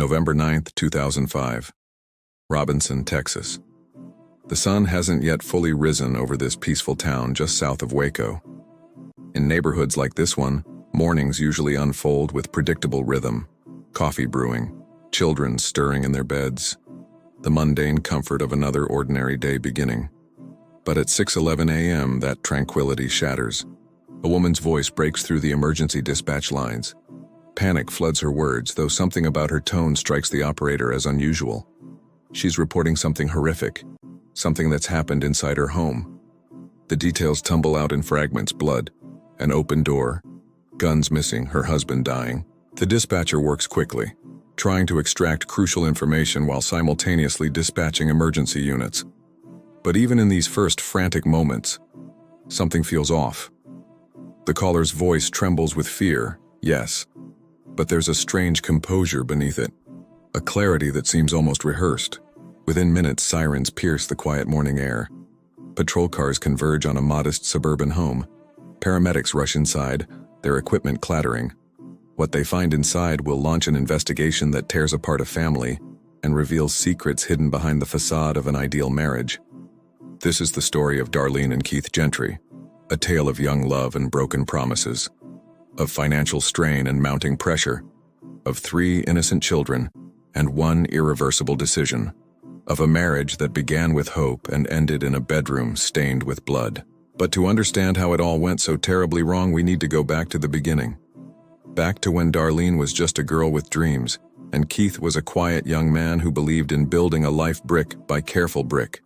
November 2005. Robinson, Texas. The sun hasn't yet fully risen over this peaceful town just south of Waco. In neighborhoods like this one, mornings usually unfold with predictable rhythm, coffee brewing, children stirring in their beds, the mundane comfort of another ordinary day beginning. But at 6:11 a.m., that tranquility shatters. A woman's voice breaks through the emergency dispatch lines. Panic floods her words, though something about her tone strikes the operator as unusual. She's reporting something horrific, something that's happened inside her home. The details tumble out in fragments: blood, an open door, guns missing, her husband dying. The dispatcher works quickly, trying to extract crucial information while simultaneously dispatching emergency units. But even in these first frantic moments, something feels off. The caller's voice trembles with fear, yes, but there's a strange composure beneath it, a clarity that seems almost rehearsed. Within minutes, sirens pierce the quiet morning air. Patrol cars converge on a modest suburban home. Paramedics rush inside, their equipment clattering. What they find inside will launch an investigation that tears apart a family and reveals secrets hidden behind the facade of an ideal marriage. This is the story of Darlene and Keith Gentry, a tale of young love and broken promises, of financial strain and mounting pressure, of 3 innocent children and 1 irreversible decision, of a marriage that began with hope and ended in a bedroom stained with blood. But to understand how it all went so terribly wrong, we need to go back to the beginning. Back to when Darlene was just a girl with dreams, and Keith was a quiet young man who believed in building a life brick by careful brick.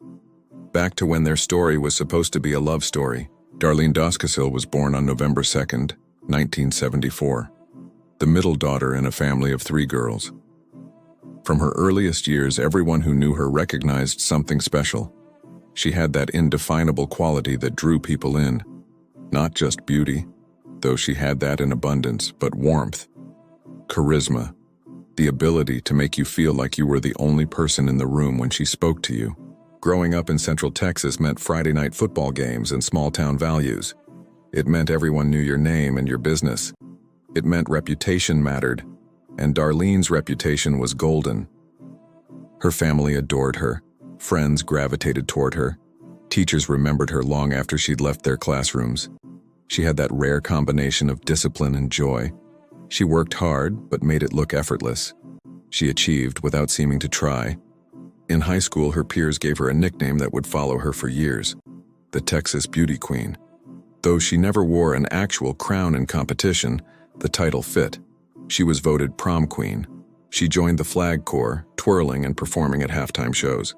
Back to when their story was supposed to be a love story. Darlene Doskasil was born on November 2nd, 1974, the middle daughter in a family of 3 girls. From her earliest years, everyone who knew her recognized something special. She had that indefinable quality that drew people in. Not just beauty, though she had that in abundance, but warmth, charisma, the ability to make you feel like you were the only person in the room when she spoke to you. Growing up in Central Texas meant Friday night football games and small-town values. It meant everyone knew your name and your business. It meant reputation mattered, and Darlene's reputation was golden. Her family adored her. Friends gravitated toward her. Teachers remembered her long after she'd left their classrooms. She had that rare combination of discipline and joy. She worked hard, but made it look effortless. She achieved without seeming to try. In high school, her peers gave her a nickname that would follow her for years: the Texas Beauty Queen. Though she never wore an actual crown in competition, the title fit. She was voted prom queen. She joined the flag corps, twirling and performing at halftime shows.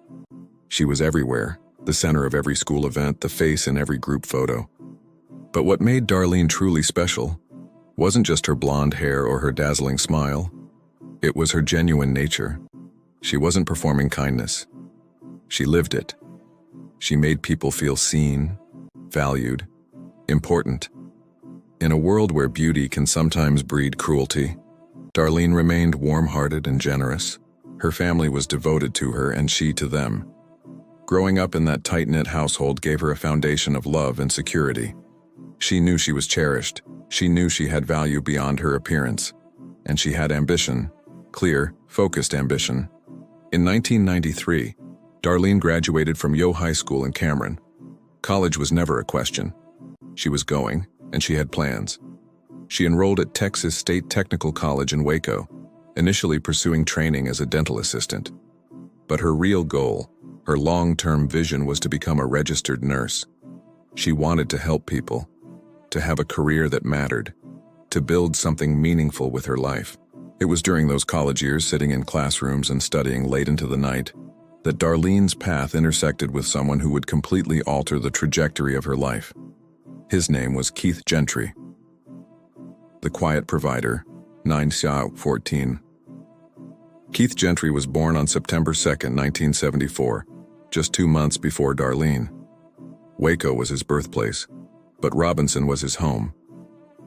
She was everywhere, the center of every school event, the face in every group photo. But what made Darlene truly special wasn't just her blonde hair or her dazzling smile. It was her genuine nature. She wasn't performing kindness. She lived it. She made people feel seen, valued, important. In a world where beauty can sometimes breed cruelty, Darlene remained warm-hearted and generous. Her family was devoted to her and she to them. Growing up in that tight-knit household gave her a foundation of love and security. She knew she was cherished. She knew she had value beyond her appearance. And she had ambition, clear, focused ambition. In 1993, Darlene graduated from Yo High School in Cameron. College was never a question. She was going, and she had plans. She enrolled at Texas State Technical College in Waco, initially pursuing training as a dental assistant. But her real goal, her long-term vision, was to become a registered nurse. She wanted to help people, to have a career that mattered, to build something meaningful with her life. It was during those college years, sitting in classrooms and studying late into the night, that Darlene's path intersected with someone who would completely alter the trajectory of her life. His name was Keith Gentry, the quiet provider, 9/14. Keith Gentry was born on September 2nd, 1974, just 2 months before Darlene. Waco was his birthplace, but Robinson was his home.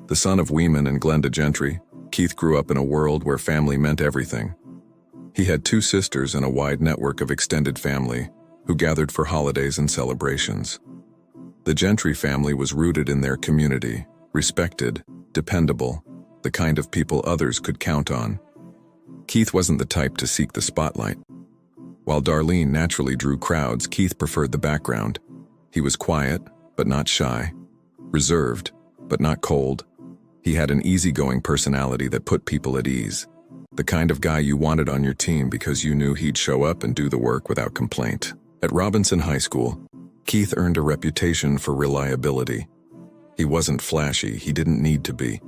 The son of Weeman and Glenda Gentry, Keith grew up in a world where family meant everything. He had 2 sisters and a wide network of extended family who gathered for holidays and celebrations. The Gentry family was rooted in their community, respected, dependable, the kind of people others could count on. Keith wasn't the type to seek the spotlight. While Darlene naturally drew crowds, Keith preferred the background. He was quiet, but not shy. Reserved, but not cold. He had an easygoing personality that put people at ease. The kind of guy you wanted on your team because you knew he'd show up and do the work without complaint. At Robinson High School, Keith earned a reputation for reliability. He wasn't flashy, he didn't need to be.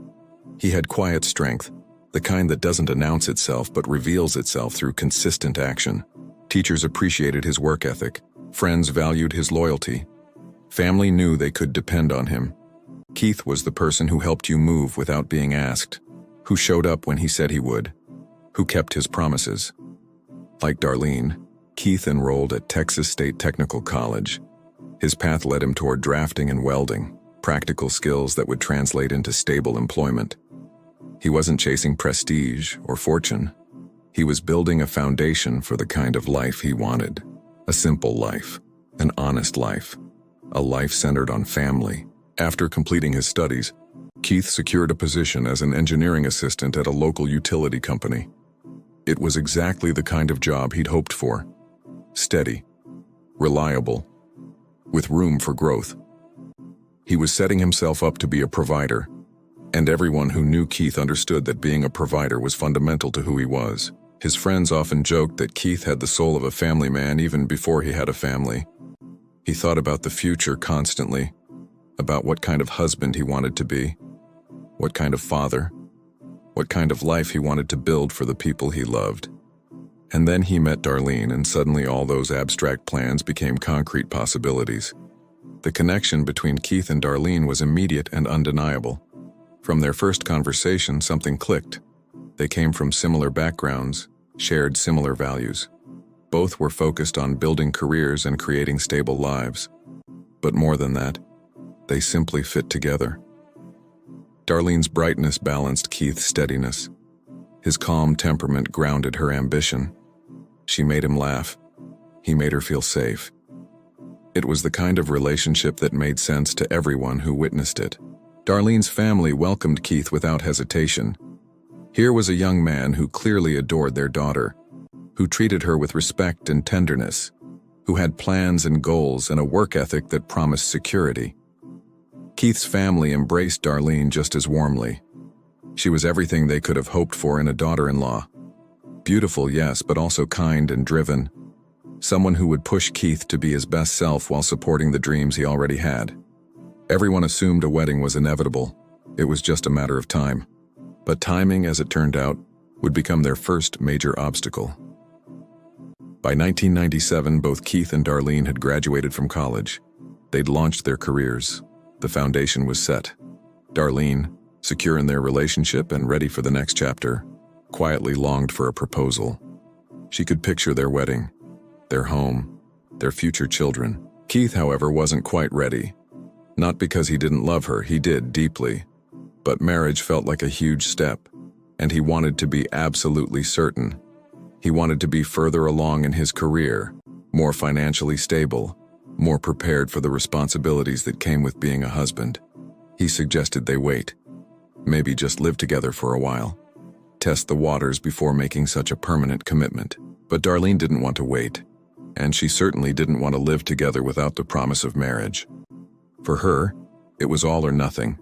He had quiet strength, the kind that doesn't announce itself but reveals itself through consistent action. Teachers appreciated his work ethic. Friends valued his loyalty. Family knew they could depend on him. Keith was the person who helped you move without being asked, who showed up when he said he would, who kept his promises. Like Darlene, Keith enrolled at Texas State Technical College. His path led him toward drafting and welding, practical skills that would translate into stable employment. He wasn't chasing prestige or fortune. He was building a foundation for the kind of life he wanted. A simple life, an honest life, a life centered on family. After completing his studies, Keith secured a position as an engineering assistant at a local utility company. It was exactly the kind of job he'd hoped for. Steady, reliable, with room for growth. He was setting himself up to be a provider, and everyone who knew Keith understood that being a provider was fundamental to who he was. His friends often joked that Keith had the soul of a family man even before he had a family. He thought about the future constantly, about what kind of husband he wanted to be, what kind of father, what kind of life he wanted to build for the people he loved. And then he met Darlene, and suddenly all those abstract plans became concrete possibilities. The connection between Keith and Darlene was immediate and undeniable. From their first conversation, something clicked. They came from similar backgrounds, shared similar values. Both were focused on building careers and creating stable lives. But more than that, they simply fit together. Darlene's brightness balanced Keith's steadiness. His calm temperament grounded her ambition. She made him laugh. He made her feel safe. It was the kind of relationship that made sense to everyone who witnessed it. Darlene's family welcomed Keith without hesitation. Here was a young man who clearly adored their daughter, who treated her with respect and tenderness, who had plans and goals and a work ethic that promised security. Keith's family embraced Darlene just as warmly. She was everything they could have hoped for in a daughter-in-law. Beautiful, yes, but also kind and driven. Someone who would push Keith to be his best self while supporting the dreams he already had. Everyone assumed a wedding was inevitable. It was just a matter of time. But timing, as it turned out, would become their first major obstacle. By 1997, both Keith and Darlene had graduated from college. They'd launched their careers. The foundation was set. Darlene, secure in their relationship and ready for the next chapter, quietly longed for a proposal. She could picture their wedding, their home, their future children. Keith, however, wasn't quite ready. Not because he didn't love her, he did deeply. But marriage felt like a huge step, and he wanted to be absolutely certain. He wanted to be further along in his career, more financially stable, more prepared for the responsibilities that came with being a husband. He suggested they wait, maybe just live together for a while, test the waters before making such a permanent commitment. But Darlene didn't want to wait, and she certainly didn't want to live together without the promise of marriage. For her, it was all or nothing,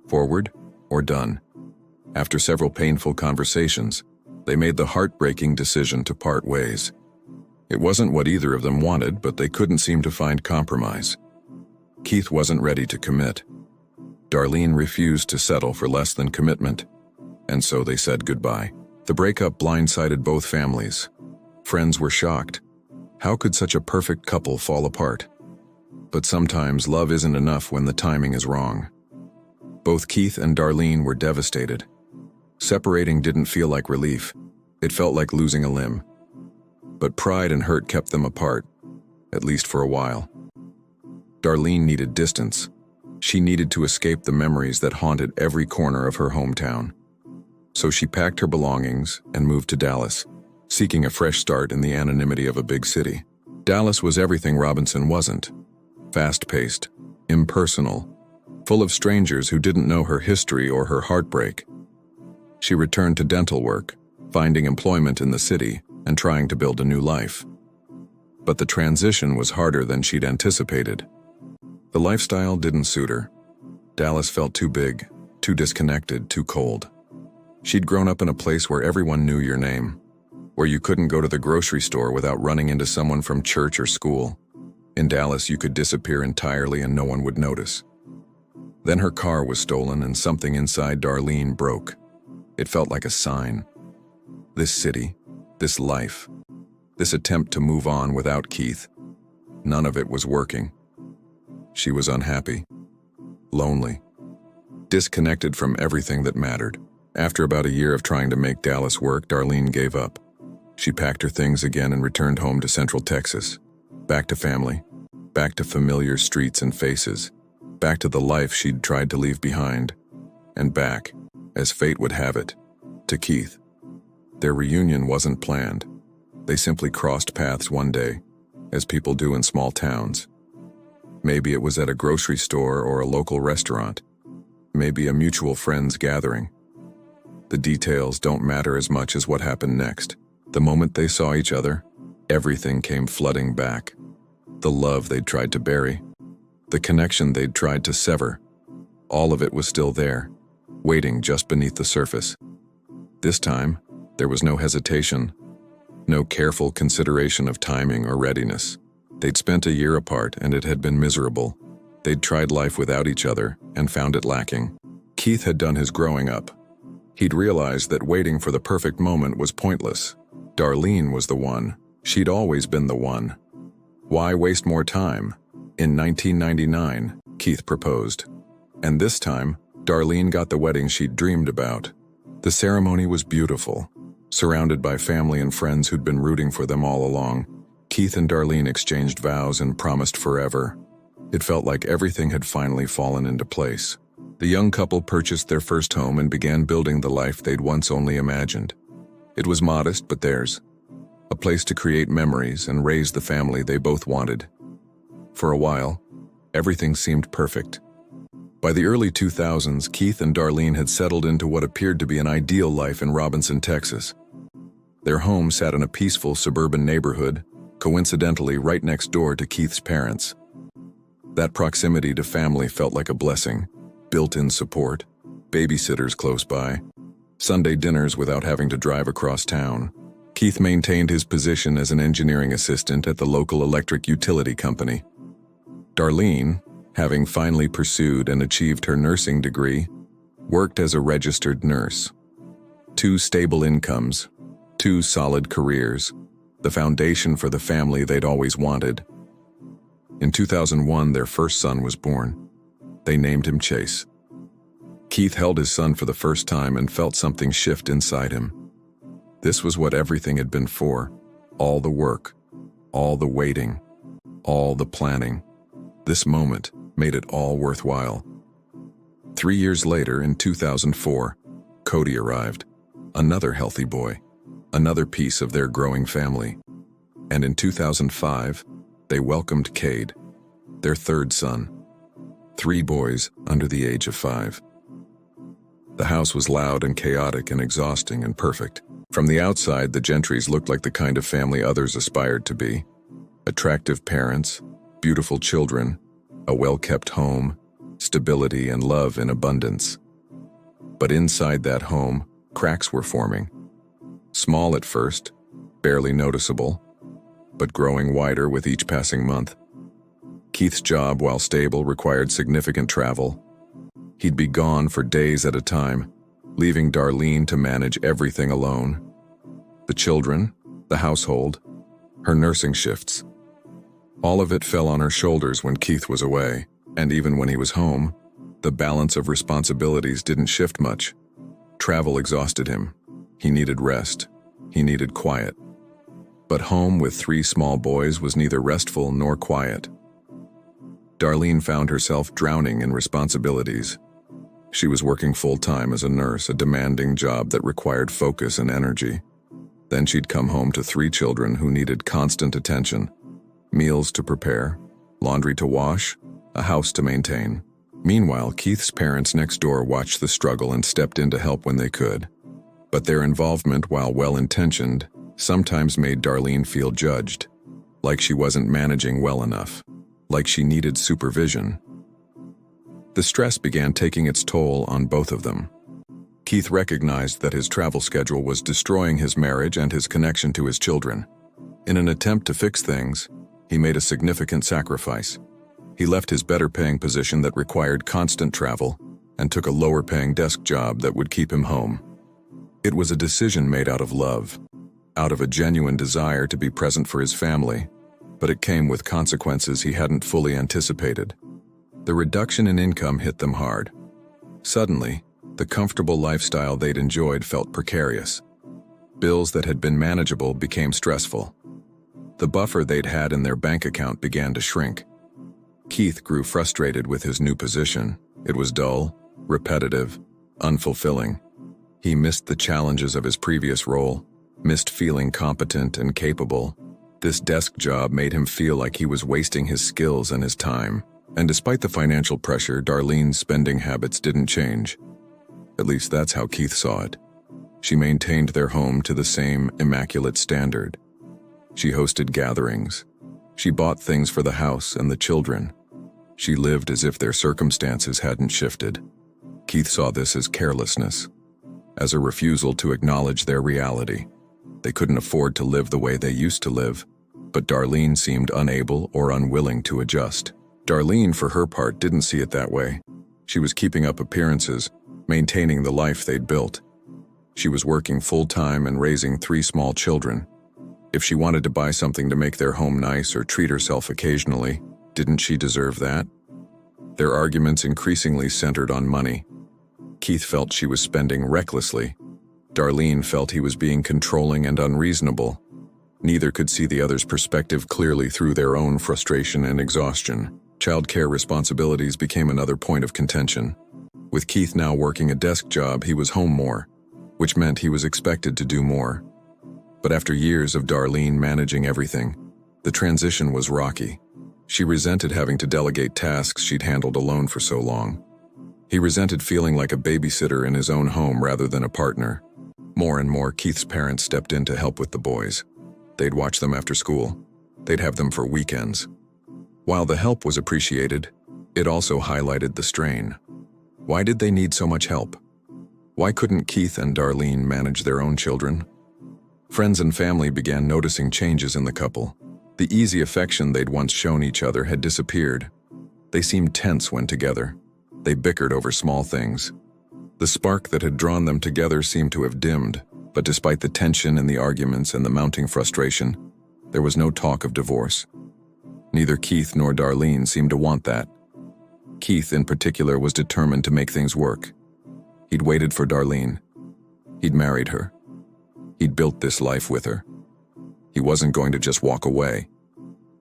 forward or done. After several painful conversations, they made the heartbreaking decision to part ways. It wasn't what either of them wanted, but they couldn't seem to find compromise. Keith wasn't ready to commit. Darlene refused to settle for less than commitment, and so they said goodbye. The breakup blindsided both families. Friends were shocked. How could such a perfect couple fall apart? But sometimes love isn't enough when the timing is wrong. Both Keith and Darlene were devastated. Separating didn't feel like relief. It felt like losing a limb. But pride and hurt kept them apart, at least for a while. Darlene needed distance. She needed to escape the memories that haunted every corner of her hometown. So she packed her belongings and moved to Dallas, seeking a fresh start in the anonymity of a big city. Dallas was everything Robinson wasn't. Fast-paced, impersonal, full of strangers who didn't know her history or her heartbreak. She returned to dental work, finding employment in the city, and trying to build a new life. But the transition was harder than she'd anticipated. The lifestyle didn't suit her. Dallas felt too big, too disconnected, too cold. She'd grown up in a place where everyone knew your name, where you couldn't go to the grocery store without running into someone from church or school. In Dallas, you could disappear entirely and no one would notice. Then her car was stolen and something inside Darlene broke. It felt like a sign. This city, this life, this attempt to move on without Keith, none of it was working. She was unhappy, lonely, disconnected from everything that mattered. After about a year of trying to make Dallas work, Darlene gave up. She packed her things again and returned home to Central Texas. Back to family, back to familiar streets and faces, back to the life she'd tried to leave behind, and back, as fate would have it, to Keith. Their reunion wasn't planned. They simply crossed paths one day, as people do in small towns. Maybe it was at a grocery store or a local restaurant. Maybe a mutual friends gathering. The details don't matter as much as what happened next. The moment they saw each other, everything came flooding back. The love they'd tried to bury, the connection they'd tried to sever, all of it was still there, waiting just beneath the surface. This time, there was no hesitation, no careful consideration of timing or readiness. They'd spent a year apart and it had been miserable. They'd tried life without each other and found it lacking. Keith had done his growing up. He'd realized that waiting for the perfect moment was pointless. Darlene was the one. She'd always been the one. Why waste more time? In 1999, Keith proposed. And this time, Darlene got the wedding she'd dreamed about. The ceremony was beautiful. Surrounded by family and friends who'd been rooting for them all along, Keith and Darlene exchanged vows and promised forever. It felt like everything had finally fallen into place. The young couple purchased their first home and began building the life they'd once only imagined. It was modest, but theirs. A place to create memories and raise the family they both wanted. For a while, everything seemed perfect. By the early 2000s, Keith and Darlene had settled into what appeared to be an ideal life in Robinson, Texas. Their home sat in a peaceful suburban neighborhood, coincidentally right next door to Keith's parents. That proximity to family felt like a blessing. Built-in support, babysitters close by, Sunday dinners without having to drive across town. Keith maintained his position as an engineering assistant at the local electric utility company. Darlene, having finally pursued and achieved her nursing degree, worked as a registered nurse. 2 stable incomes, 2 solid careers, the foundation for the family they'd always wanted. In 2001, their first son was born. They named him Chase. Keith held his son for the first time and felt something shift inside him. This was what everything had been for. All the work, all the waiting, all the planning. This moment made it all worthwhile. 3 years later, in 2004, Cody arrived. Another healthy boy, another piece of their growing family. And in 2005, they welcomed Cade, their third son. 3 boys under the age of 5. The house was loud and chaotic and exhausting and perfect. From the outside, the Gentrys looked like the kind of family others aspired to be. Attractive parents, beautiful children, a well-kept home, stability and love in abundance. But inside that home, cracks were forming. Small at first, barely noticeable, but growing wider with each passing month. Keith's job, while stable, required significant travel. He'd be gone for days at a time, leaving Darlene to manage everything alone. The children, the household, her nursing shifts. All of it fell on her shoulders when Keith was away, and even when he was home, the balance of responsibilities didn't shift much. Travel exhausted him. He needed rest. He needed quiet. But home with 3 small boys was neither restful nor quiet. Darlene found herself drowning in responsibilities. She was working full-time as a nurse, a demanding job that required focus and energy. Then she'd come home to 3 children who needed constant attention. Meals to prepare, laundry to wash, a house to maintain. Meanwhile, Keith's parents next door watched the struggle and stepped in to help when they could. But their involvement, while well-intentioned, sometimes made Darlene feel judged, like she wasn't managing well enough, like she needed supervision. The stress began taking its toll on both of them. Keith recognized that his travel schedule was destroying his marriage and his connection to his children. In an attempt to fix things, he made a significant sacrifice. He left his better-paying position that required constant travel and took a lower-paying desk job that would keep him home. It was a decision made out of love, out of a genuine desire to be present for his family, but it came with consequences he hadn't fully anticipated. The reduction in income hit them hard. Suddenly, the comfortable lifestyle they'd enjoyed felt precarious. Bills that had been manageable became stressful. The buffer they'd had in their bank account began to shrink. Keith grew frustrated with his new position. It was dull, repetitive, unfulfilling. He missed the challenges of his previous role, missed feeling competent and capable. This desk job made him feel like he was wasting his skills and his time. And despite the financial pressure, Darlene's spending habits didn't change. At least that's how Keith saw it. She maintained their home to the same immaculate standard. She hosted gatherings. She bought things for the house and the children. She lived as if their circumstances hadn't shifted. Keith saw this as carelessness, as a refusal to acknowledge their reality. They couldn't afford to live the way they used to live, but Darlene seemed unable or unwilling to adjust. Darlene, for her part, didn't see it that way. She was keeping up appearances, maintaining the life they'd built. She was working full-time and raising 3 small children. If she wanted to buy something to make their home nice or treat herself occasionally, didn't she deserve that? Their arguments increasingly centered on money. Keith felt she was spending recklessly. Darlene felt he was being controlling and unreasonable. Neither could see the other's perspective clearly through their own frustration and exhaustion. Childcare responsibilities became another point of contention. With Keith now working a desk job, he was home more, which meant he was expected to do more. But after years of Darlene managing everything, the transition was rocky. She resented having to delegate tasks she'd handled alone for so long. He resented feeling like a babysitter in his own home rather than a partner. More and more, Keith's parents stepped in to help with the boys. They'd watch them after school. They'd have them for weekends. While the help was appreciated, it also highlighted the strain. Why did they need so much help? Why couldn't Keith and Darlene manage their own children? Friends and family began noticing changes in the couple. The easy affection they'd once shown each other had disappeared. They seemed tense when together. They bickered over small things. The spark that had drawn them together seemed to have dimmed, but despite the tension in the arguments and the mounting frustration, there was no talk of divorce. Neither Keith nor Darlene seemed to want that. Keith, in particular, was determined to make things work. He'd waited for Darlene. He'd married her. He'd built this life with her. He wasn't going to just walk away.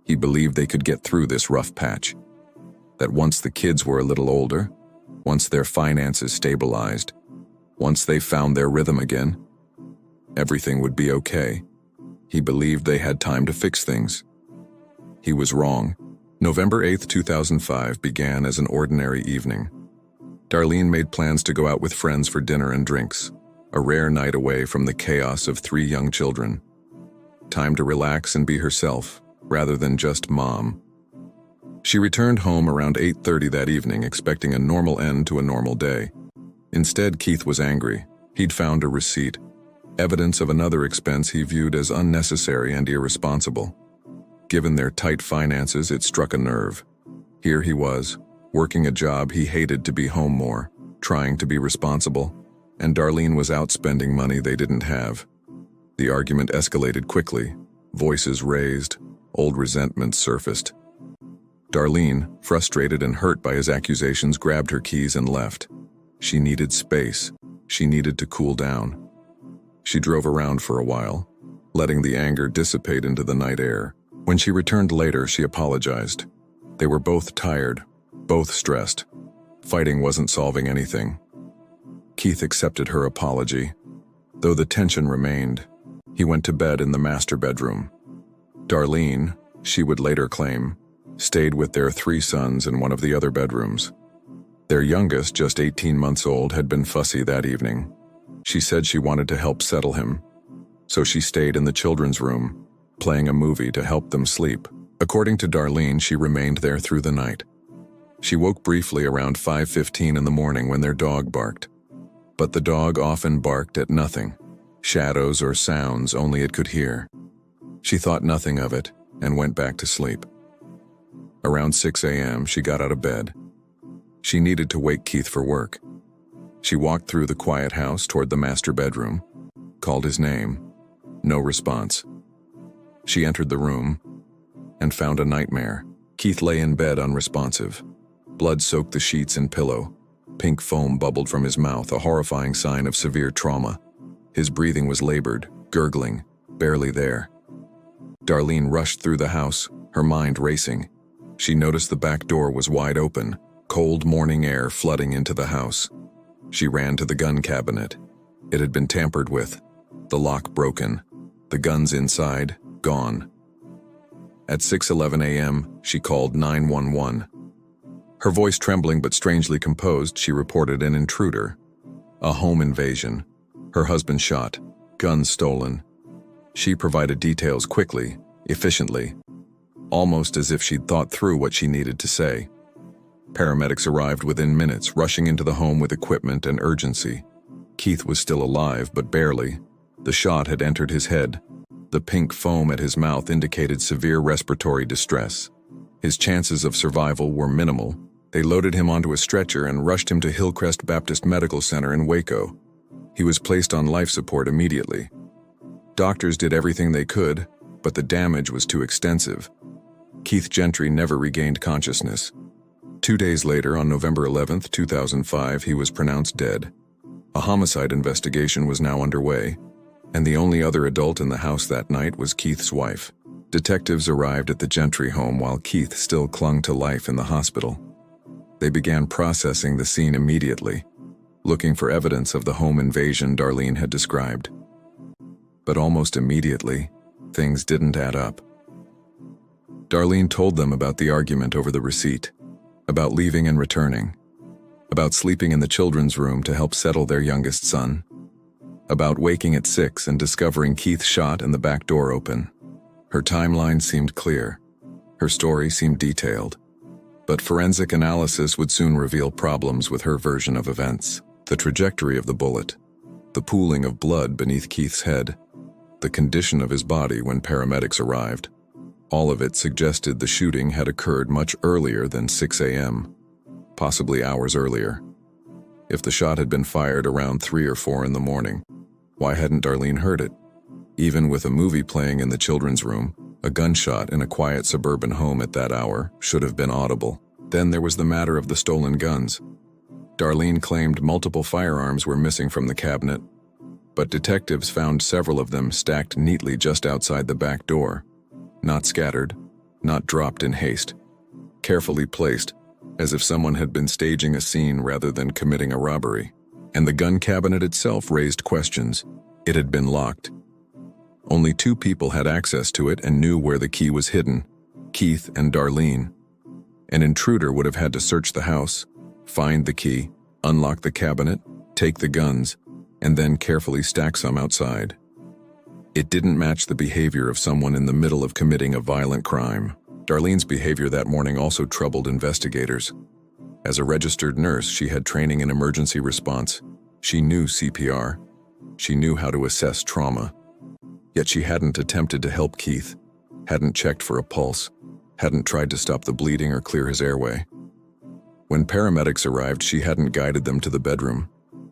He believed they could get through this rough patch. That once the kids were a little older, once their finances stabilized, once they found their rhythm again, everything would be okay. He believed they had time to fix things. He was wrong. November 8, 2005 began as an ordinary evening. Darlene made plans to go out with friends for dinner and drinks, a rare night away from the chaos of 3 young children. Time to relax and be herself, rather than just mom. She returned home around 8:30 that evening, expecting a normal end to a normal day. Instead, Keith was angry. He'd found a receipt, evidence of another expense he viewed as unnecessary and irresponsible. Given their tight finances, it struck a nerve. Here he was, working a job he hated to be home more, trying to be responsible, and Darlene was out spending money they didn't have. The argument escalated quickly. Voices raised, old resentments surfaced. Darlene, frustrated and hurt by his accusations, grabbed her keys and left. She needed space. She needed to cool down. She drove around for a while, letting the anger dissipate into the night air. When she returned later, she apologized. They were both tired, both stressed. Fighting wasn't solving anything. Keith accepted her apology. Though the tension remained, he went to bed in the master bedroom. Darlene, she would later claim, stayed with their 3 sons in one of the other bedrooms. Their youngest, just 18 months old, had been fussy that evening. She said she wanted to help settle him, so she stayed in the children's room, playing a movie to help them sleep. According to Darlene, she remained there through the night. She woke briefly around 5:15 in the morning when their dog barked. But the dog often barked at nothing, shadows or sounds only it could hear. She thought nothing of it and went back to sleep. Around 6 a.m., she got out of bed. She needed to wake Keith for work. She walked through the quiet house toward the master bedroom, called his name. No response. She entered the room and found a nightmare. Keith lay in bed unresponsive. Blood soaked the sheets and pillow. Pink foam bubbled from his mouth, a horrifying sign of severe trauma. His breathing was labored, gurgling, barely there. Darlene rushed through the house, her mind racing. She noticed the back door was wide open, cold morning air flooding into the house. She ran to the gun cabinet. It had been tampered with, the lock broken, the guns inside gone. At 6:11 a.m., she called 911. Her voice trembling but strangely composed, she reported an intruder. A home invasion. Her husband shot. Guns stolen. She provided details quickly, efficiently, almost as if she'd thought through what she needed to say. Paramedics arrived within minutes, rushing into the home with equipment and urgency. Keith was still alive, but barely. The shot had entered his head. The pink foam at his mouth indicated severe respiratory distress. His chances of survival were minimal. They loaded him onto a stretcher and rushed him to Hillcrest Baptist Medical Center in Waco. He was placed on life support immediately. Doctors did everything they could, but the damage was too extensive. Keith Gentry never regained consciousness. 2 days later, on November 11, 2005, he was pronounced dead. A homicide investigation was now underway, and the only other adult in the house that night was Keith's wife. Detectives arrived at the Gentry home while Keith still clung to life in the hospital. They began processing the scene immediately, looking for evidence of the home invasion Darlene had described. But almost immediately, things didn't add up. Darlene told them about the argument over the receipt, about leaving and returning, about sleeping in the children's room to help settle their youngest son, about waking at 6 and discovering Keith shot and the back door open. Her timeline seemed clear. Her story seemed detailed. But forensic analysis would soon reveal problems with her version of events. The trajectory of the bullet, the pooling of blood beneath Keith's head, the condition of his body when paramedics arrived. All of it suggested the shooting had occurred much earlier than 6 a.m., possibly hours earlier. If the shot had been fired around 3 or 4 in the morning, why hadn't Darlene heard it? Even with a movie playing in the children's room, a gunshot in a quiet suburban home at that hour should have been audible. Then there was the matter of the stolen guns. Darlene claimed multiple firearms were missing from the cabinet, but detectives found several of them stacked neatly just outside the back door. Not scattered, not dropped in haste. Carefully placed, as if someone had been staging a scene rather than committing a robbery. And the gun cabinet itself raised questions. It had been locked. Only 2 people had access to it and knew where the key was hidden, Keith and Darlene. An intruder would have had to search the house, find the key, unlock the cabinet, take the guns, and then carefully stack some outside. It didn't match the behavior of someone in the middle of committing a violent crime. Darlene's behavior that morning also troubled investigators. As a registered nurse, she had training in emergency response. She knew CPR. She knew how to assess trauma. Yet she hadn't attempted to help Keith, hadn't checked for a pulse, hadn't tried to stop the bleeding or clear his airway. When paramedics arrived, she hadn't guided them to the bedroom.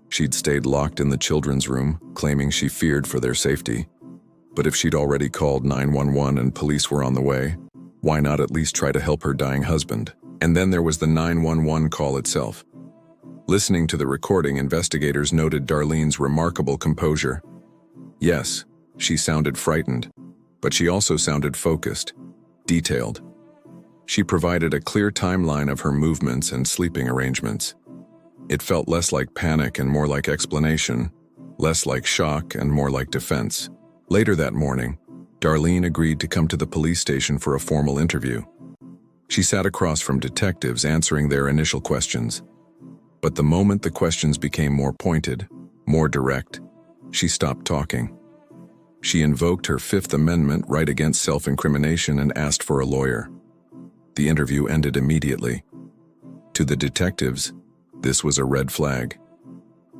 She'd stayed locked in the children's room, claiming she feared for their safety. But if she'd already called 911 and police were on the way, why not at least try to help her dying husband? And then there was the 911 call itself. Listening to the recording, investigators noted Darlene's remarkable composure. Yes, she sounded frightened, but she also sounded focused, detailed. She provided a clear timeline of her movements and sleeping arrangements. It felt less like panic and more like explanation, less like shock and more like defense. Later that morning, Darlene agreed to come to the police station for a formal interview. She sat across from detectives answering their initial questions. But the moment the questions became more pointed, more direct, She stopped talking. She invoked her Fifth Amendment right against self-incrimination and asked for a lawyer. The interview ended immediately. To the detectives, this was a red flag.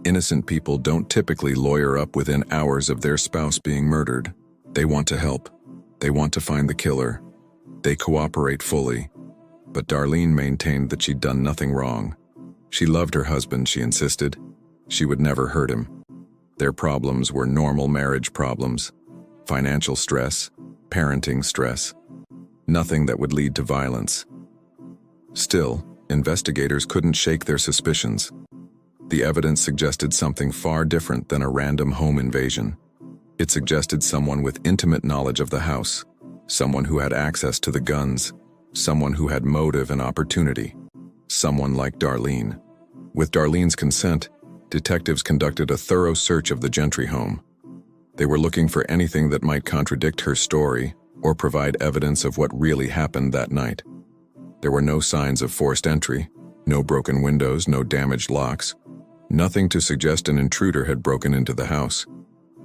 Innocent people don't typically lawyer up within hours of their spouse being murdered. They want to help. They want to find the killer. They cooperate fully. But Darlene maintained that she'd done nothing wrong. She loved her husband, she insisted. She would never hurt him. Their problems were normal marriage problems. Financial stress, parenting stress. Nothing that would lead to violence. Still, investigators couldn't shake their suspicions. The evidence suggested something far different than a random home invasion. It suggested someone with intimate knowledge of the house, someone who had access to the guns, someone who had motive and opportunity, someone like Darlene. With Darlene's consent, detectives conducted a thorough search of the Gentry home. They were looking for anything that might contradict her story or provide evidence of what really happened that night. There were no signs of forced entry, no broken windows, no damaged locks, nothing to suggest an intruder had broken into the house.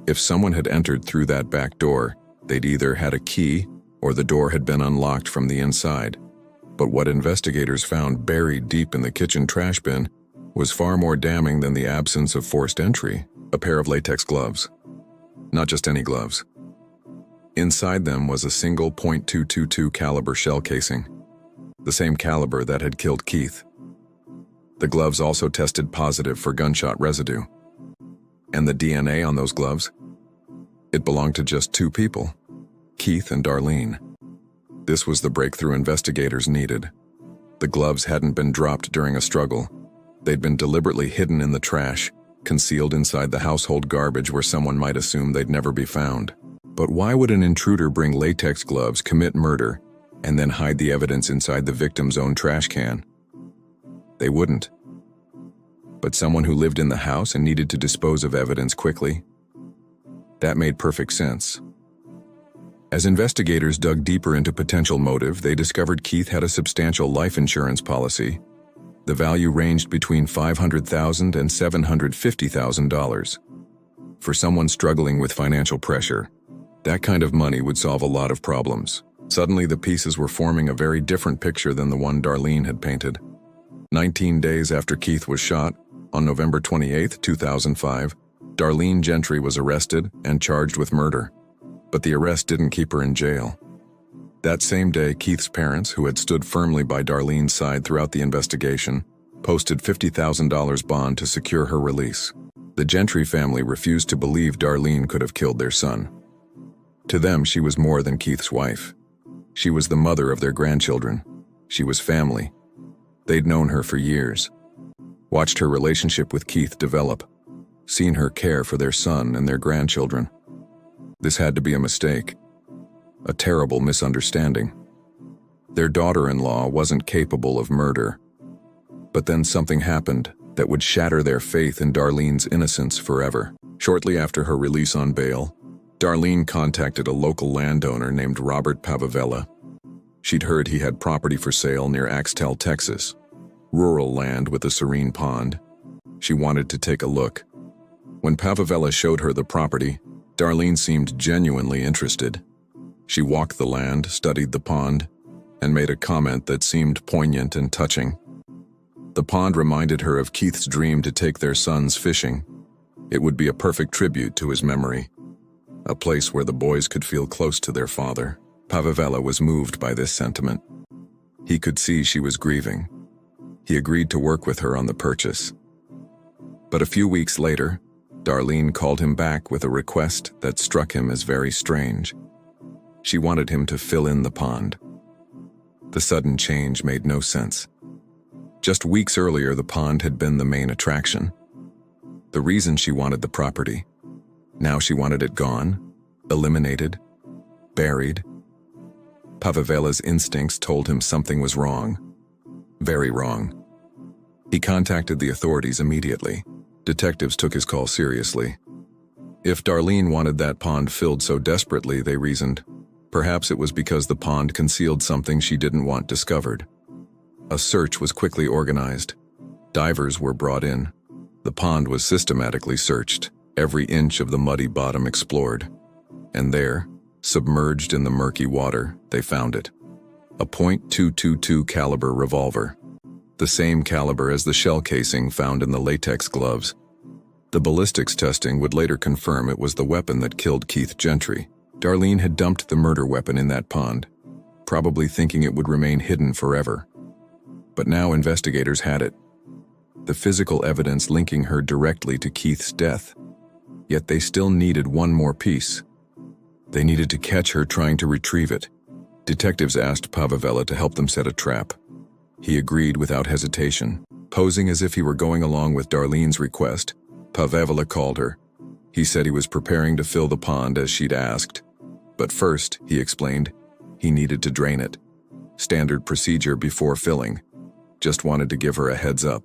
If someone had entered through that back door, they'd either had a key or the door had been unlocked from the inside. But what investigators found buried deep in the kitchen trash bin was far more damning than the absence of forced entry: a pair of latex gloves. Not just any gloves. Inside them was a single .222 caliber shell casing, the same caliber that had killed Keith. The gloves also tested positive for gunshot residue. And the DNA on those gloves? It belonged to just two people, Keith and Darlene. This was the breakthrough investigators needed. The gloves hadn't been dropped during a struggle. They'd been deliberately hidden in the trash, concealed inside the household garbage where someone might assume they'd never be found. But why would an intruder bring latex gloves, commit murder, and then hide the evidence inside the victim's own trash can? They wouldn't. But someone who lived in the house and needed to dispose of evidence quickly? That made perfect sense. As investigators dug deeper into potential motive, they discovered Keith had a substantial life insurance policy. The value ranged between $500,000 and $750,000. For someone struggling with financial pressure, that kind of money would solve a lot of problems. Suddenly, the pieces were forming a very different picture than the one Darlene had painted. 19 days after Keith was shot, on November 28, 2005, Darlene Gentry was arrested and charged with murder. But the arrest didn't keep her in jail. That same day, Keith's parents, who had stood firmly by Darlene's side throughout the investigation, posted $50,000 bond to secure her release. The Gentry family refused to believe Darlene could have killed their son. To them, she was more than Keith's wife. She was the mother of their grandchildren. She was family. They'd known her for years, watched her relationship with Keith develop, seen her care for their son and their grandchildren. This had to be a mistake, a terrible misunderstanding. Their daughter-in-law wasn't capable of murder. But then something happened that would shatter their faith in Darlene's innocence forever. Shortly after her release on bail, Darlene contacted a local landowner named Robert Pavavella. She'd heard he had property for sale near Axtell, Texas, rural land with a serene pond. She wanted to take a look. When Pavavella showed her the property, Darlene seemed genuinely interested. She walked the land, studied the pond, and made a comment that seemed poignant and touching. The pond reminded her of Keith's dream to take their sons fishing. It would be a perfect tribute to his memory, a place where the boys could feel close to their father. Pavavella was moved by this sentiment. He could see she was grieving. He agreed to work with her on the purchase. But a few weeks later, Darlene called him back with a request that struck him as very strange. She wanted him to fill in the pond. The sudden change made no sense. Just weeks earlier, the pond had been the main attraction. The reason she wanted the property. Now she wanted it gone, eliminated, buried. Pavavella's instincts told him something was wrong. Very wrong. He contacted the authorities immediately. Detectives took his call seriously. If Darlene wanted that pond filled so desperately, they reasoned, perhaps it was because the pond concealed something she didn't want discovered. A search was quickly organized. Divers were brought in. The pond was systematically searched. every inch of the muddy bottom explored. And there, submerged in the murky water, they found it. A .222 caliber revolver. The same caliber as the shell casing found in the latex gloves. The ballistics testing would later confirm it was the weapon that killed Keith Gentry. Darlene had dumped the murder weapon in that pond, probably thinking it would remain hidden forever. But now investigators had it. The physical evidence linking her directly to Keith's death. Yet they still needed one more piece. They needed to catch her trying to retrieve it. Detectives asked Pavavela to help them set a trap. He agreed without hesitation. Posing as if he were going along with Darlene's request, Pavavela called her. He said he was preparing to fill the pond as she'd asked. But first, he explained, he needed to drain it. Standard procedure before filling. Just wanted to give her a heads up.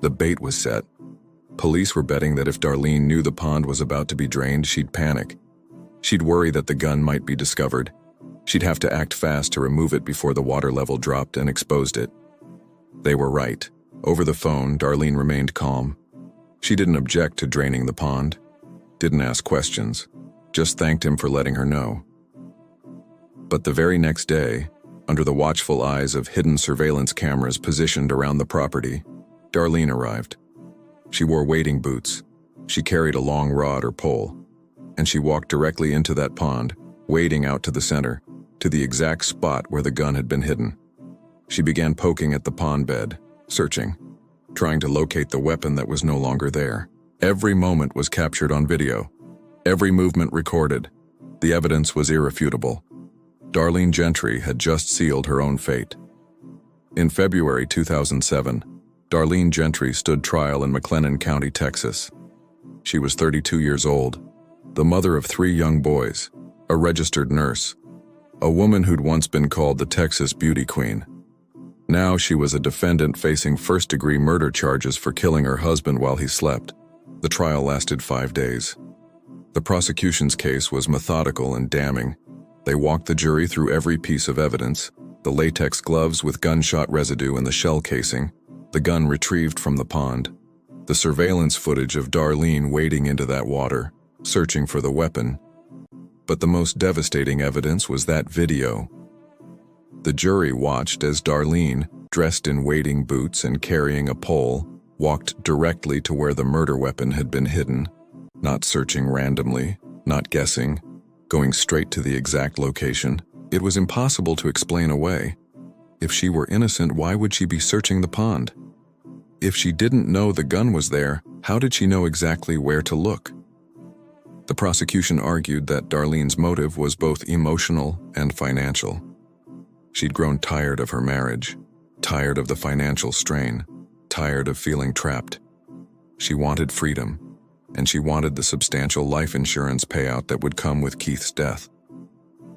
The bait was set. Police were betting that if Darlene knew the pond was about to be drained, she'd panic. She'd worry that the gun might be discovered. She'd have to act fast to remove it before the water level dropped and exposed it. They were right. Over the phone, Darlene remained calm. She didn't object to draining the pond, didn't ask questions, just thanked him for letting her know. But the very next day, under the watchful eyes of hidden surveillance cameras positioned around the property, Darlene arrived. She wore wading boots, she carried a long rod or pole, and she walked directly into that pond, wading out to the center, to the exact spot where the gun had been hidden. She began poking at the pond bed, searching, trying to locate the weapon that was no longer there. Every moment was captured on video, every movement recorded. The evidence was irrefutable. Darlene Gentry had just sealed her own fate. In February 2007, Darlene Gentry stood trial in McLennan County, Texas. She was 32 years old, the mother of 3 young boys, a registered nurse, a woman who'd once been called the Texas Beauty Queen. Now she was a defendant facing first-degree murder charges for killing her husband while he slept. The trial lasted 5 days. The prosecution's case was methodical and damning. They walked the jury through every piece of evidence: the latex gloves with gunshot residue in the shell casing, the gun retrieved from the pond, the surveillance footage of Darlene wading into that water, searching for the weapon. But the most devastating evidence was that video. The jury watched as Darlene, dressed in wading boots and carrying a pole, walked directly to where the murder weapon had been hidden, not searching randomly, not guessing, going straight to the exact location. It was impossible to explain away. If she were innocent, why would she be searching the pond? If she didn't know the gun was there, how did she know exactly where to look? The prosecution argued that Darlene's motive was both emotional and financial. She'd grown tired of her marriage, tired of the financial strain, tired of feeling trapped. She wanted freedom, and she wanted the substantial life insurance payout that would come with Keith's death.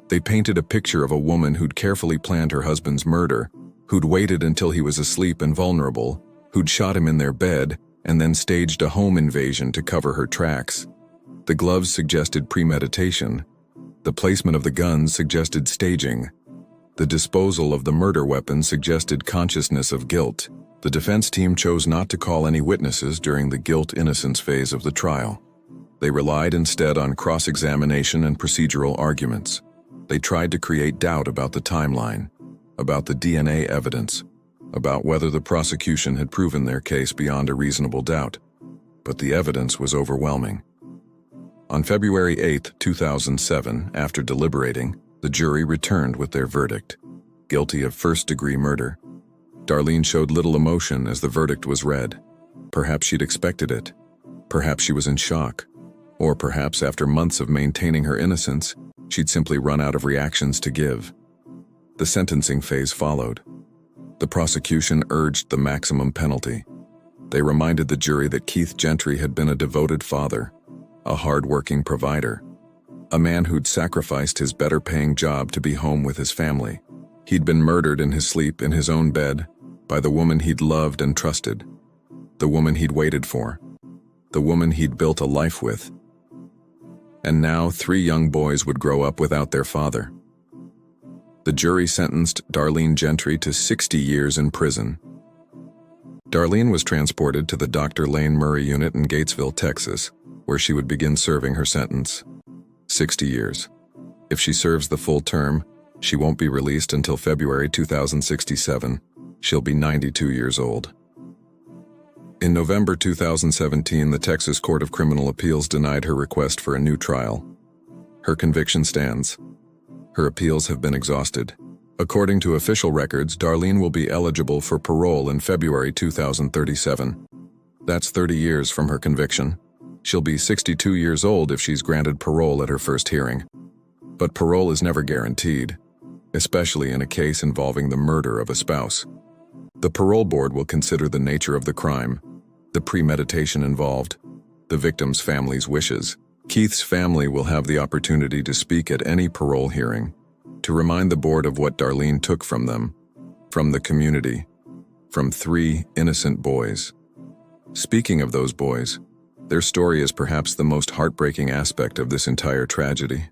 They painted a picture of a woman who'd carefully planned her husband's murder, who'd waited until he was asleep and vulnerable, who'd shot him in their bed, and then staged a home invasion to cover her tracks. The gloves suggested premeditation. The placement of the guns suggested staging. The disposal of the murder weapon suggested consciousness of guilt. The defense team chose not to call any witnesses during the guilt-innocence phase of the trial. They relied instead on cross-examination and procedural arguments. They tried to create doubt about the timeline, about the DNA evidence, about whether the prosecution had proven their case beyond a reasonable doubt. But the evidence was overwhelming. On February 8, 2007, after deliberating, the jury returned with their verdict: guilty of first-degree murder. Darlene showed little emotion as the verdict was read. Perhaps she'd expected it. Perhaps she was in shock. Or perhaps after months of maintaining her innocence, she'd simply run out of reactions to give. The sentencing phase followed. The prosecution urged the maximum penalty. They reminded the jury that Keith Gentry had been a devoted father, a hard-working provider, a man who'd sacrificed his better-paying job to be home with his family. He'd been murdered in his sleep in his own bed by the woman he'd loved and trusted, the woman he'd waited for, the woman he'd built a life with. And now 3 young boys would grow up without their father. The jury sentenced Darlene Gentry to 60 years in prison. Darlene was transported to the Dr. Lane Murray unit in Gatesville, Texas, where she would begin serving her sentence. 60 years. If she serves the full term, she won't be released until February 2067. She'll be 92 years old. In November 2017, the Texas Court of Criminal Appeals denied her request for a new trial. Her conviction stands. Her appeals have been exhausted. According to official records, Darlene will be eligible for parole in February 2037. That's 30 years from her conviction. She'll be 62 years old if she's granted parole at her first hearing. But parole is never guaranteed, especially in a case involving the murder of a spouse. The parole board will consider the nature of the crime, the premeditation involved, the victim's family's wishes. Keith's family will have the opportunity to speak at any parole hearing, to remind the board of what Darlene took from them, from the community, from 3 innocent boys. Speaking of those boys, their story is perhaps the most heartbreaking aspect of this entire tragedy.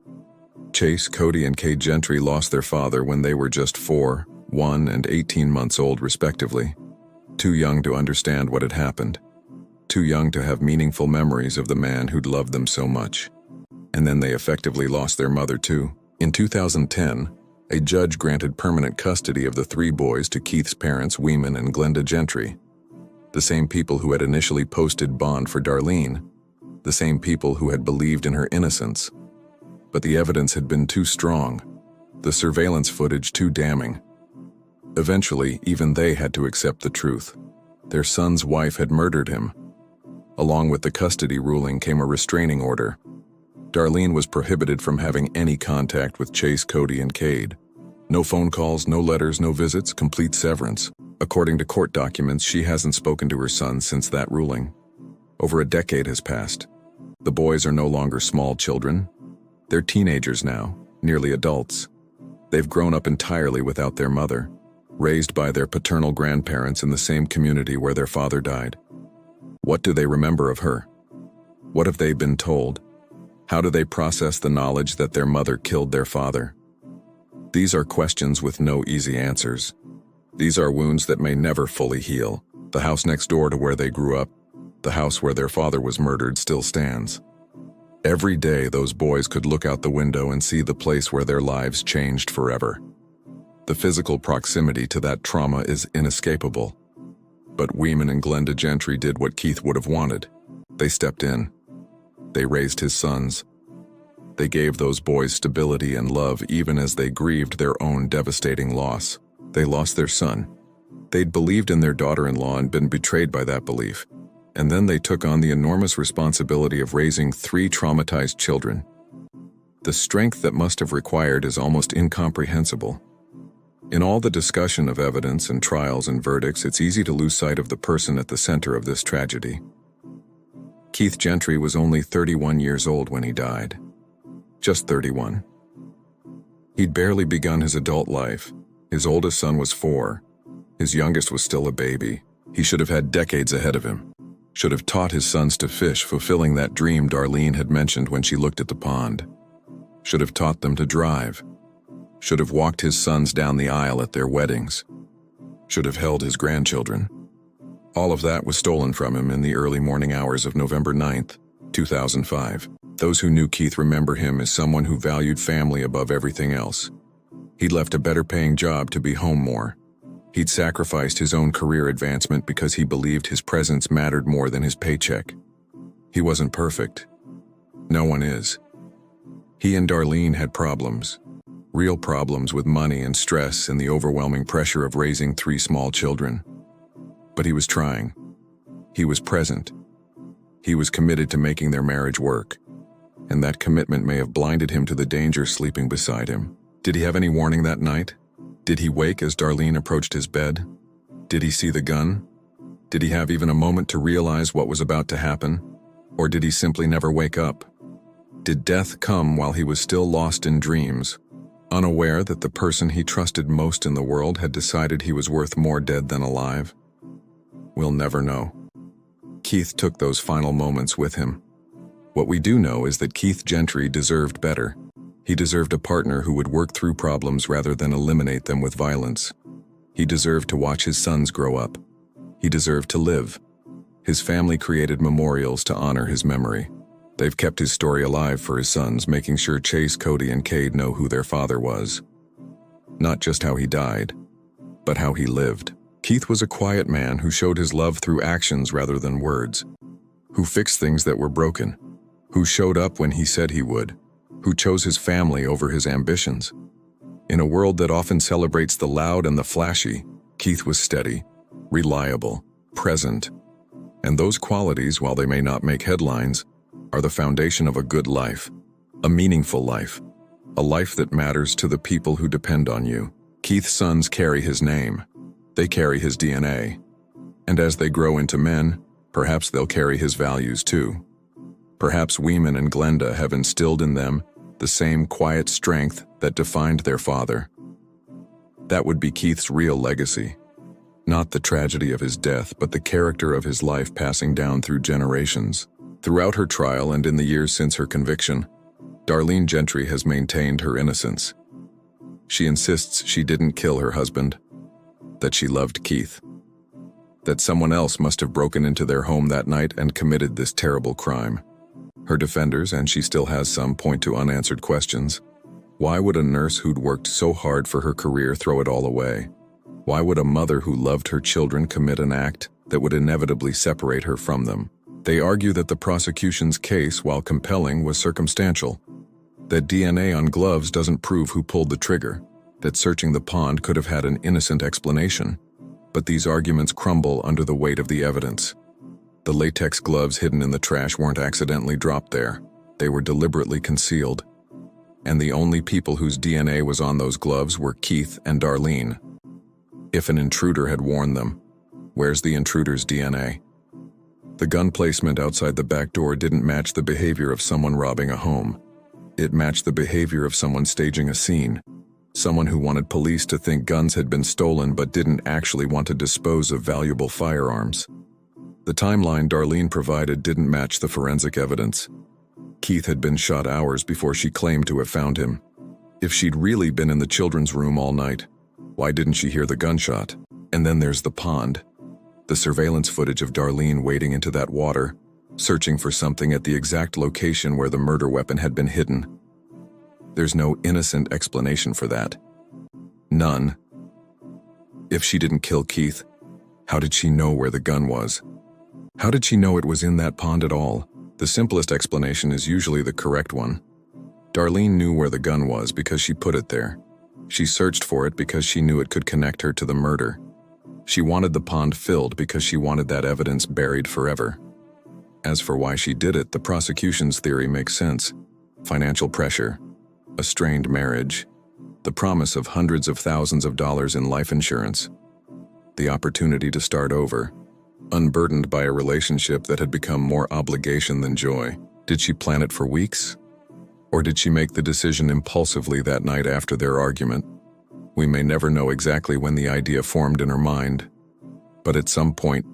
Chase, Cody, and Kay Gentry lost their father when they were just 4, 1, and 18 months old respectively. Too young to understand what had happened. Too young to have meaningful memories of the man who'd loved them so much. And then they effectively lost their mother too. In 2010, a judge granted permanent custody of the 3 boys to Keith's parents, Weeman and Glenda Gentry. The same people who had initially posted bond for Darlene. The same people who had believed in her innocence. But the evidence had been too strong. The surveillance footage too damning. Eventually, even they had to accept the truth. Their son's wife had murdered him. Along with the custody ruling came a restraining order. Darlene was prohibited from having any contact with Chase, Cody, and Cade. No phone calls, no letters, no visits, complete severance. According to court documents, she hasn't spoken to her son since that ruling. Over a decade has passed. The boys are no longer small children. They're teenagers now, nearly adults. They've grown up entirely without their mother, raised by their paternal grandparents in the same community where their father died. What do they remember of her? What have they been told? How do they process the knowledge that their mother killed their father? These are questions with no easy answers. These are wounds that may never fully heal. The house next door to where they grew up, the house where their father was murdered, still stands. Every day those boys could look out the window and see the place where their lives changed forever. The physical proximity to that trauma is inescapable. But Weeman and Glenda Gentry did what Keith would have wanted. They stepped in. They raised his sons. They gave those boys stability and love even as they grieved their own devastating loss. They lost their son. They'd believed in their daughter-in-law and been betrayed by that belief. And then they took on the enormous responsibility of raising 3 traumatized children. The strength that must have required is almost incomprehensible. In all the discussion of evidence and trials and verdicts, it's easy to lose sight of the person at the center of this tragedy. Keith Gentry was only 31 years old when he died. Just 31. He'd barely begun his adult life. His oldest son was 4. His youngest was still a baby. He should have had decades ahead of him. Should have taught his sons to fish, fulfilling that dream Darlene had mentioned when she looked at the pond. Should have taught them to drive. Should have walked his sons down the aisle at their weddings. Should have held his grandchildren. All of that was stolen from him in the early morning hours of November 9th, 2005. Those who knew Keith remember him as someone who valued family above everything else. He'd left a better-paying job to be home more. He'd sacrificed his own career advancement because he believed his presence mattered more than his paycheck. He wasn't perfect. No one is. He and Darlene had problems. Real problems with money and stress and the overwhelming pressure of raising 3 small children. But he was trying. He was present. He was committed to making their marriage work. And that commitment may have blinded him to the danger sleeping beside him. Did he have any warning that night? Did he wake as Darlene approached his bed? Did he see the gun? Did he have even a moment to realize what was about to happen? Or did he simply never wake up? Did death come while he was still lost in dreams, unaware that the person he trusted most in the world had decided he was worth more dead than alive? We'll never know. Keith took those final moments with him. What we do know is that Keith Gentry deserved better. He deserved a partner who would work through problems rather than eliminate them with violence. He deserved to watch his sons grow up. He deserved to live. His family created memorials to honor his memory. They've kept his story alive for his sons, making sure Chase, Cody, and Cade know who their father was. Not just how he died, but how he lived. Keith was a quiet man who showed his love through actions rather than words, who fixed things that were broken, who showed up when he said he would, who chose his family over his ambitions. In a world that often celebrates the loud and the flashy, Keith was steady, reliable, present. And those qualities, while they may not make headlines, are the foundation of a good life, a meaningful life, a life that matters to the people who depend on you. Keith's sons carry his name. They carry his DNA. And as they grow into men, perhaps they'll carry his values too. Perhaps Weeman and Glenda have instilled in them the same quiet strength that defined their father. That would be Keith's real legacy. Not the tragedy of his death, but the character of his life passing down through generations. Throughout her trial and in the years since her conviction, Darlene Gentry has maintained her innocence. She insists she didn't kill her husband, that she loved Keith, that someone else must have broken into their home that night and committed this terrible crime. Her defenders, and she still has some, point to unanswered questions. Why would a nurse who'd worked so hard for her career throw it all away? Why would a mother who loved her children commit an act that would inevitably separate her from them? They argue that the prosecution's case, while compelling, was circumstantial, that DNA on gloves doesn't prove who pulled the trigger, that searching the pond could have had an innocent explanation. But these arguments crumble under the weight of the evidence. The latex gloves hidden in the trash weren't accidentally dropped there. They were deliberately concealed. And the only people whose DNA was on those gloves were Keith and Darlene. If an intruder had worn them, where's the intruder's DNA? The gun placement outside the back door didn't match the behavior of someone robbing a home. It matched the behavior of someone staging a scene. Someone who wanted police to think guns had been stolen but didn't actually want to dispose of valuable firearms. The timeline Darlene provided didn't match the forensic evidence. Keith had been shot hours before she claimed to have found him. If she'd really been in the children's room all night, why didn't she hear the gunshot? And then there's the pond. The surveillance footage of Darlene wading into that water, searching for something at the exact location where the murder weapon had been hidden. There's no innocent explanation for that. None. If she didn't kill Keith, how did she know where the gun was? How did she know it was in that pond at all? The simplest explanation is usually the correct one. Darlene knew where the gun was because she put it there. She searched for it because she knew it could connect her to the murder. She wanted the pond filled because she wanted that evidence buried forever. As for why she did it, the prosecution's theory makes sense. Financial pressure, a strained marriage, the promise of hundreds of thousands of dollars in life insurance, the opportunity to start over, unburdened by a relationship that had become more obligation than joy. Did she plan it for weeks? Or did she make the decision impulsively that night after their argument? We may never know exactly when the idea formed in her mind, but at some point,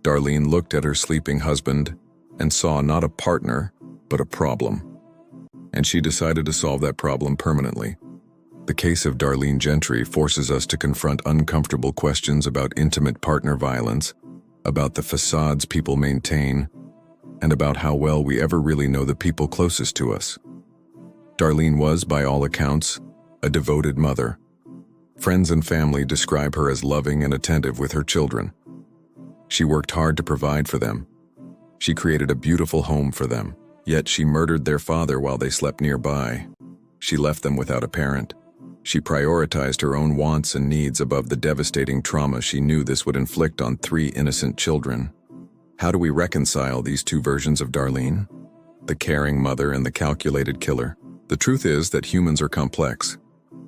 Darlene looked at her sleeping husband and saw not a partner, but a problem. And she decided to solve that problem permanently. The case of Darlene Gentry forces us to confront uncomfortable questions about intimate partner violence, about the facades people maintain, and about how well we ever really know the people closest to us. Darlene was, by all accounts, a devoted mother. Friends and family describe her as loving and attentive with her children. She worked hard to provide for them. She created a beautiful home for them, yet she murdered their father while they slept nearby. She left them without a parent. She prioritized her own wants and needs above the devastating trauma she knew this would inflict on 3 innocent children. How do we reconcile these two versions of Darlene? The caring mother and the calculated killer. The truth is that humans are complex.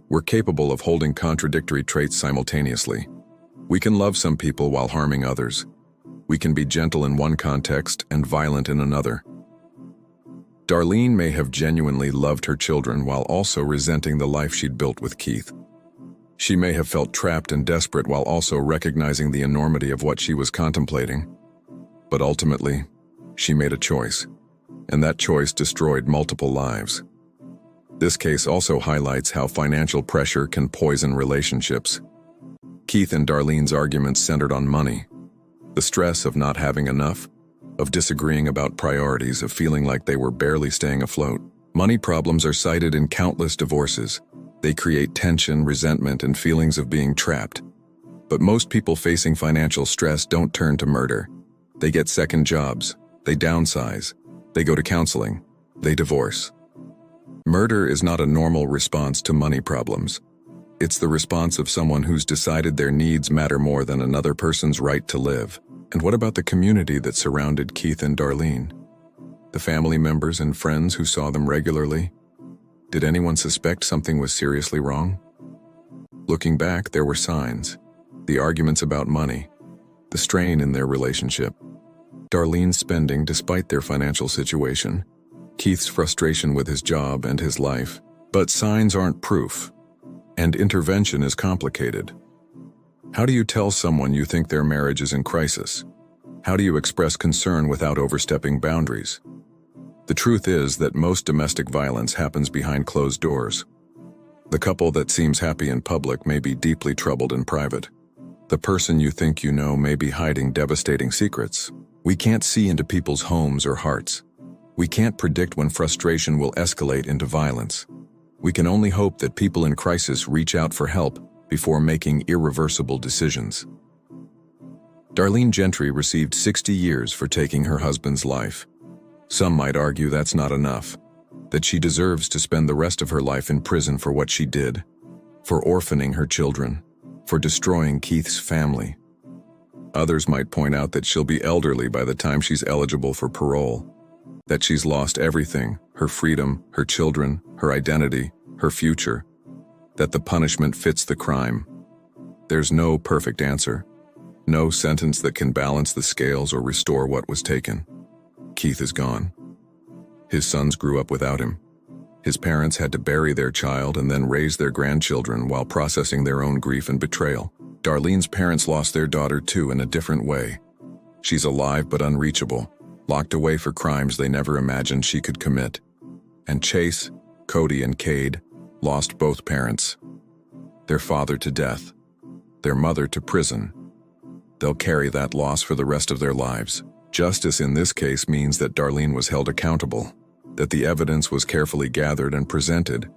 We're capable of holding contradictory traits simultaneously. We can love some people while harming others. We can be gentle in one context and violent in another. Darlene may have genuinely loved her children while also resenting the life she'd built with Keith. She may have felt trapped and desperate while also recognizing the enormity of what she was contemplating. But ultimately, she made a choice, and that choice destroyed multiple lives. This case also highlights how financial pressure can poison relationships. Keith and Darlene's arguments centered on money, the stress of not having enough, of disagreeing about priorities, of feeling like they were barely staying afloat. Money problems are cited in countless divorces. They create tension, resentment, and feelings of being trapped. But most people facing financial stress don't turn to murder. They get second jobs, they downsize, they go to counseling, they divorce. Murder is not a normal response to money problems. It's the response of someone who's decided their needs matter more than another person's right to live. And what about the community that surrounded Keith and Darlene? The family members and friends who saw them regularly? Did anyone suspect something was seriously wrong? Looking back, there were signs. The arguments about money, the strain in their relationship, Darlene's spending despite their financial situation, Keith's frustration with his job and his life. But signs aren't proof, and intervention is complicated. How do you tell someone you think their marriage is in crisis? How do you express concern without overstepping boundaries? The truth is that most domestic violence happens behind closed doors. The couple that seems happy in public may be deeply troubled in private. The person you think you know may be hiding devastating secrets. We can't see into people's homes or hearts. We can't predict when frustration will escalate into violence. We can only hope that people in crisis reach out for help before making irreversible decisions. Darlene Gentry received 60 years for taking her husband's life. Some might argue that's not enough, that she deserves to spend the rest of her life in prison for what she did, for orphaning her children, for destroying Keith's family. Others might point out that she'll be elderly by the time she's eligible for parole, that she's lost everything, her freedom, her children, her identity, her future, that the punishment fits the crime. There's no perfect answer, no sentence that can balance the scales or restore what was taken. Keith is gone. His sons grew up without him. His parents had to bury their child and then raise their grandchildren while processing their own grief and betrayal. Darlene's parents lost their daughter too in a different way. She's alive but unreachable, locked away for crimes they never imagined she could commit. And Chase, Cody, and Cade lost both parents. Their father to death, their mother to prison. They'll carry that loss for the rest of their lives. Justice in this case means that Darlene was held accountable, that the evidence was carefully gathered and presented,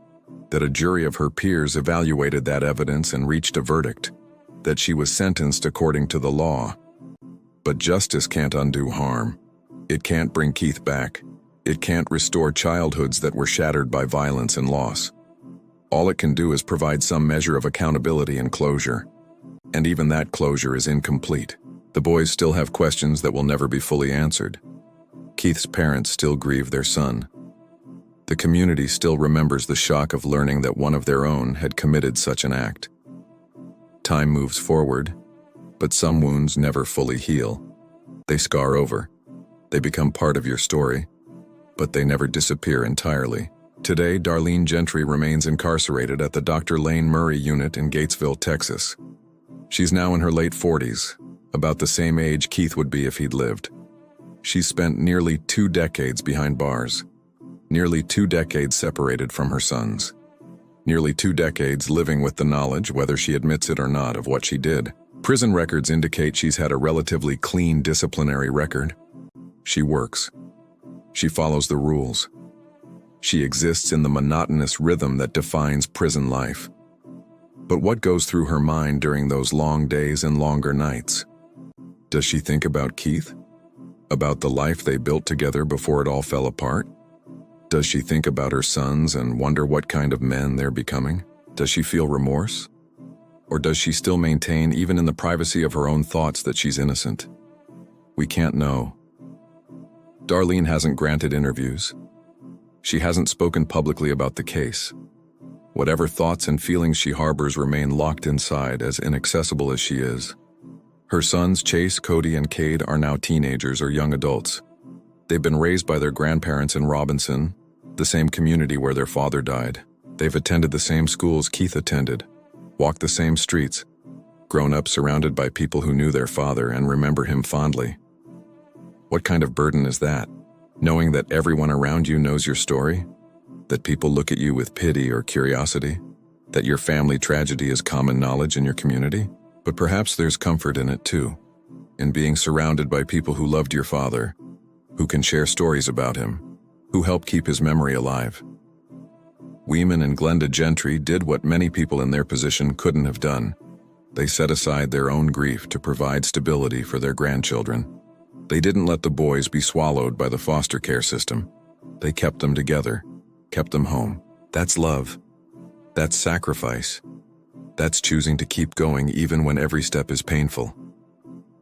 that a jury of her peers evaluated that evidence and reached a verdict, that she was sentenced according to the law. But justice can't undo harm. It can't bring Keith back. It can't restore childhoods that were shattered by violence and loss. All it can do is provide some measure of accountability and closure. And even that closure is incomplete. The boys still have questions that will never be fully answered. Keith's parents still grieve their son. The community still remembers the shock of learning that one of their own had committed such an act. Time moves forward, but some wounds never fully heal. They scar over. They become part of your story, but they never disappear entirely. Today, Darlene Gentry remains incarcerated at the Dr. Lane Murray unit in Gatesville, Texas. She's now in her late 40s, about the same age Keith would be if he'd lived. She's spent nearly 2 decades behind bars, nearly 2 decades separated from her sons, nearly 2 decades living with the knowledge, whether she admits it or not, of what she did. Prison records indicate she's had a relatively clean disciplinary record. She works. She follows the rules. She exists in the monotonous rhythm that defines prison life. But what goes through her mind during those long days and longer nights? Does she think about Keith? About the life they built together before it all fell apart? Does she think about her sons and wonder what kind of men they're becoming? Does she feel remorse? Or does she still maintain, even in the privacy of her own thoughts, that she's innocent? We can't know. Darlene hasn't granted interviews. She hasn't spoken publicly about the case. Whatever thoughts and feelings she harbors remain locked inside, as inaccessible as she is. Her sons, Chase, Cody, and Cade, are now teenagers or young adults. They've been raised by their grandparents in Robinson, the same community where their father died. They've attended the same schools Keith attended, walked the same streets, grown up surrounded by people who knew their father and remember him fondly. What kind of burden is that? Knowing that everyone around you knows your story? That people look at you with pity or curiosity? That your family tragedy is common knowledge in your community? But perhaps there's comfort in it too, in being surrounded by people who loved your father, who can share stories about him, who help keep his memory alive. Weeman and Glenda Gentry did what many people in their position couldn't have done. They set aside their own grief to provide stability for their grandchildren. They didn't let the boys be swallowed by the foster care system. They kept them together, kept them home. That's love. That's sacrifice. That's choosing to keep going even when every step is painful.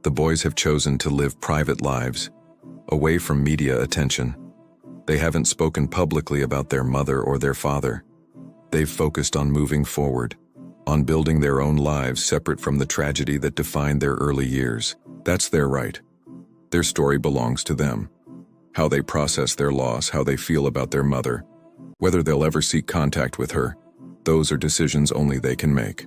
The boys have chosen to live private lives, away from media attention. They haven't spoken publicly about their mother or their father. They've focused on moving forward, on building their own lives separate from the tragedy that defined their early years. That's their right. Their story belongs to them. How they process their loss, how they feel about their mother, whether they'll ever seek contact with her, those are decisions only they can make.